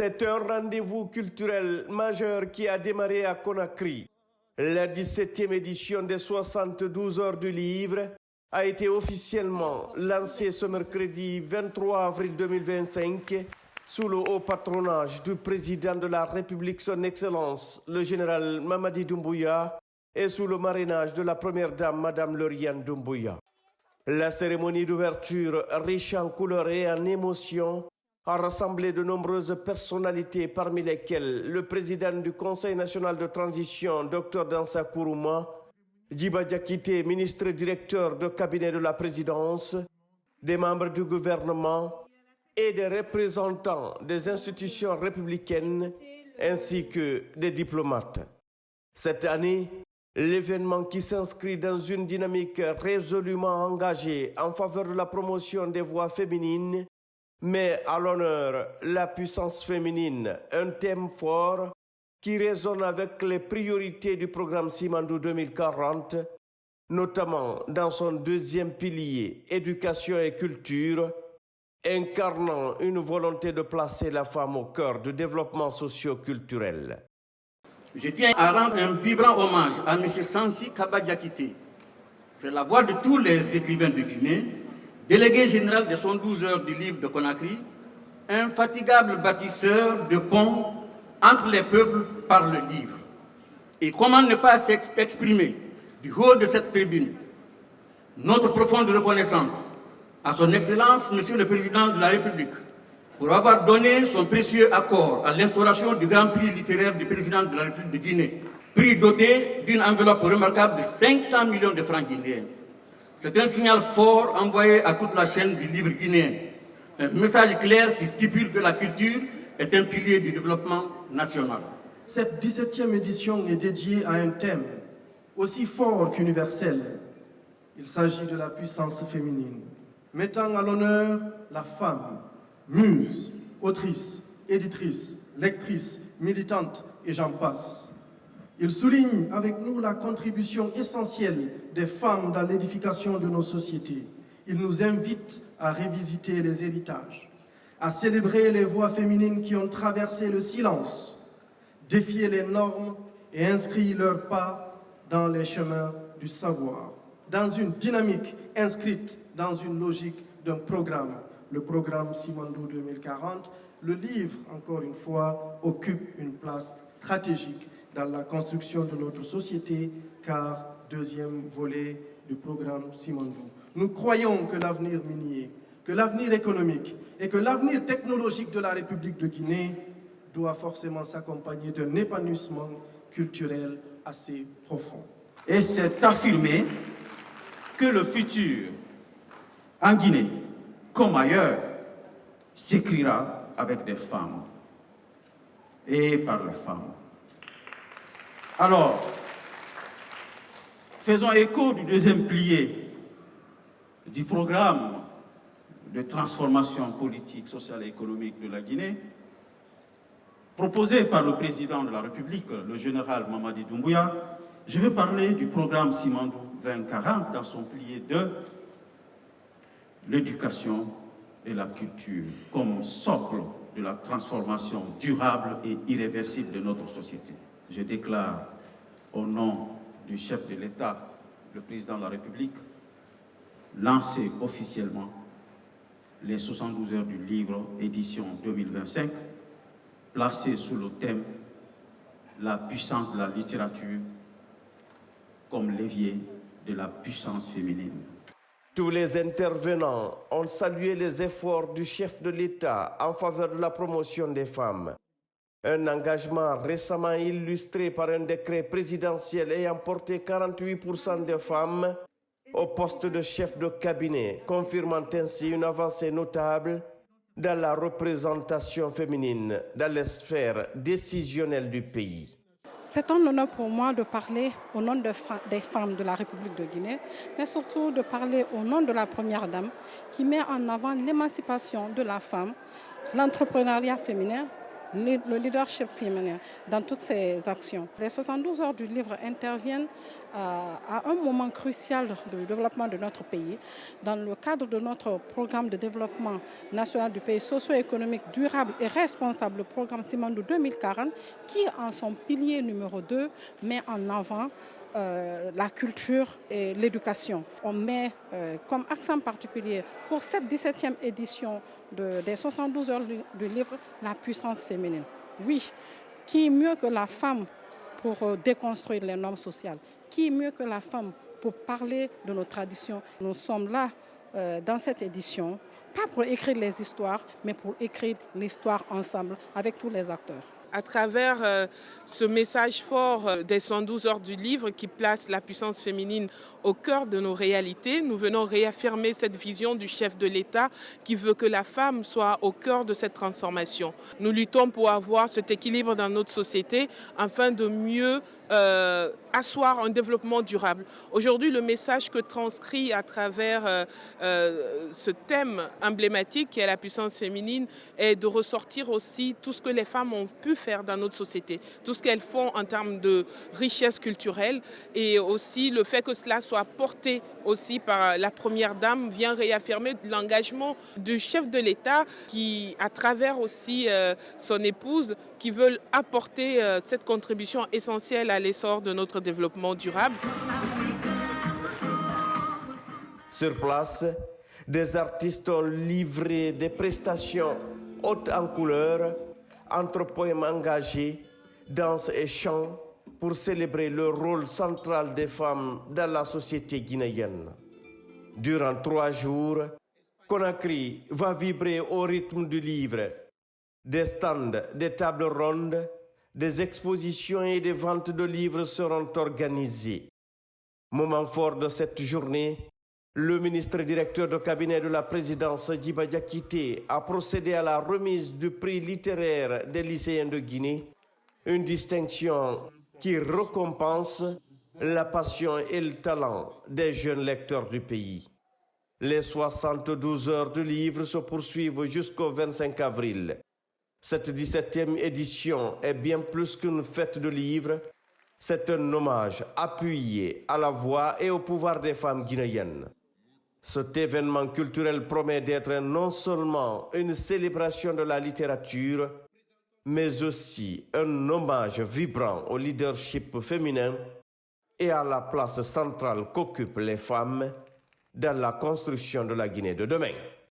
C'est un rendez-vous culturel majeur qui a démarré à Conakry. La 17e édition des 72 heures du livre a été officiellement lancée ce mercredi 23 avril 2025 sous le haut patronage du président de la République, son Excellence, le général Mamadi Doumbouya, et sous le marrainage de la première dame, Madame Lauriane Doumbouya. La cérémonie d'ouverture, riche en couleurs et en émotions, a rassemblé de nombreuses personnalités, parmi lesquelles le président du Conseil national de transition, Dr Dansa Kourouma, Djiba Diakité, ministre directeur de cabinet de la présidence, des membres du gouvernement et des représentants des institutions républicaines, ainsi que des diplomates. Cette année, l'événement qui s'inscrit dans une dynamique résolument engagée en faveur de la promotion des voix féminines met à l'honneur la puissance féminine, un thème fort qui résonne avec les priorités du programme Simandou 2040, notamment dans son deuxième pilier, éducation et culture, incarnant une volonté de placer la femme au cœur du développement socio-culturel. Je tiens à rendre un vibrant hommage à M. Sansi Kaba Diakité. C'est la voix de tous les écrivains de Guinée, délégué général des 112 heures du livre de Conakry, infatigable bâtisseur de ponts entre les peuples par le livre. Et comment ne pas s'exprimer du haut de cette tribune notre profonde reconnaissance à son Excellence, Monsieur le Président de la République, pour avoir donné son précieux accord à l'instauration du Grand Prix littéraire du Président de la République de Guinée, prix doté d'une enveloppe remarquable de 500 millions de francs guinéens. C'est un signal fort envoyé à toute la chaîne du livre guinéen, un message clair qui stipule que la culture est un pilier du développement national. Cette 17e édition est dédiée à un thème aussi fort qu'universel. Il s'agit de la puissance féminine, mettant à l'honneur la femme, muse, autrice, éditrice, lectrice, militante et j'en passe. Il souligne avec nous la contribution essentielle des femmes dans l'édification de nos sociétés. Il nous invite à revisiter les héritages, à célébrer les voix féminines qui ont traversé le silence, défier les normes et inscrire leurs pas dans les chemins du savoir, dans une dynamique inscrite dans une logique d'un programme, le programme Simandou 2040. Le livre, encore une fois, occupe une place stratégique dans la construction de notre société, car deuxième volet du programme Simandou. Nous croyons que l'avenir minier, que l'avenir économique et que l'avenir technologique de la République de Guinée doit forcément s'accompagner d'un épanouissement culturel assez profond. Et c'est affirmé que le futur en Guinée, comme ailleurs, s'écrira avec des femmes et par les femmes. Alors, faisons écho du deuxième pilier du programme de transformation politique, sociale et économique de la Guinée, proposé par le président de la République, le général Mamadi Doumbouya. Je vais parler du programme Simandou 2040 dans son pilier 2, l'éducation et la culture comme socle de la transformation durable et irréversible de notre société. Je déclare au nom du chef de l'État, le président de la République, lancer officiellement les 72 heures du livre édition 2025, placé sous le thème « La puissance de la littérature comme levier de la puissance féminine ». Tous les intervenants ont salué les efforts du chef de l'État en faveur de la promotion des femmes. Un engagement récemment illustré par un décret présidentiel ayant porté 48% de femmes au poste de chef de cabinet, confirmant ainsi une avancée notable dans la représentation féminine dans les sphères décisionnelles du pays. C'est un honneur pour moi de parler au nom des femmes de la République de Guinée, mais surtout de parler au nom de la Première Dame qui met en avant l'émancipation de la femme, l'entrepreneuriat féminin le leadership féminin dans toutes ces actions. Les 72 heures du livre interviennent à un moment crucial du développement de notre pays, dans le cadre de notre programme de développement national du pays socio-économique durable et responsable, le programme Simandou 2040, qui en son pilier numéro 2 met en avant la culture et l'éducation. On met comme accent particulier pour cette 17e édition des 72 heures du livre la puissance féminine. Oui, qui mieux que la femme pour déconstruire les normes sociales? Qui mieux que la femme pour parler de nos traditions? Nous sommes là dans cette édition, pas pour écrire les histoires, mais pour écrire l'histoire ensemble avec tous les acteurs. À travers ce message fort des 112 heures du livre qui place la puissance féminine au cœur de nos réalités, nous venons réaffirmer cette vision du chef de l'État qui veut que la femme soit au cœur de cette transformation. Nous luttons pour avoir cet équilibre dans notre société afin de mieux asseoir un développement durable. Aujourd'hui, le message que transcrit à travers ce thème emblématique qui est la puissance féminine est de ressortir aussi tout ce que les femmes ont pu faire dans notre société, tout ce qu'elles font en termes de richesse culturelle, et aussi le fait que cela soit porté aussi par la première dame vient réaffirmer l'engagement du chef de l'État qui, à travers aussi son épouse, qui veulent apporter cette contribution essentielle à l'essor de notre développement durable. Sur place, des artistes ont livré des prestations hautes en couleurs, entre poèmes engagés, danse et chants, pour célébrer le rôle central des femmes dans la société guinéenne. Durant 3 jours, Conakry va vibrer au rythme du livre. Des stands, des tables rondes, des expositions et des ventes de livres seront organisées. Moment fort de cette journée, le ministre directeur de cabinet de la présidence, Djiba Diakité, a procédé à la remise du prix littéraire des lycéens de Guinée, une distinction qui récompense la passion et le talent des jeunes lecteurs du pays. Les 72 heures du livre se poursuivent jusqu'au 25 avril. Cette 17e édition est bien plus qu'une fête de livres, c'est un hommage appuyé à la voix et au pouvoir des femmes guinéennes. Cet événement culturel promet d'être non seulement une célébration de la littérature, mais aussi un hommage vibrant au leadership féminin et à la place centrale qu'occupent les femmes dans la construction de la Guinée de demain.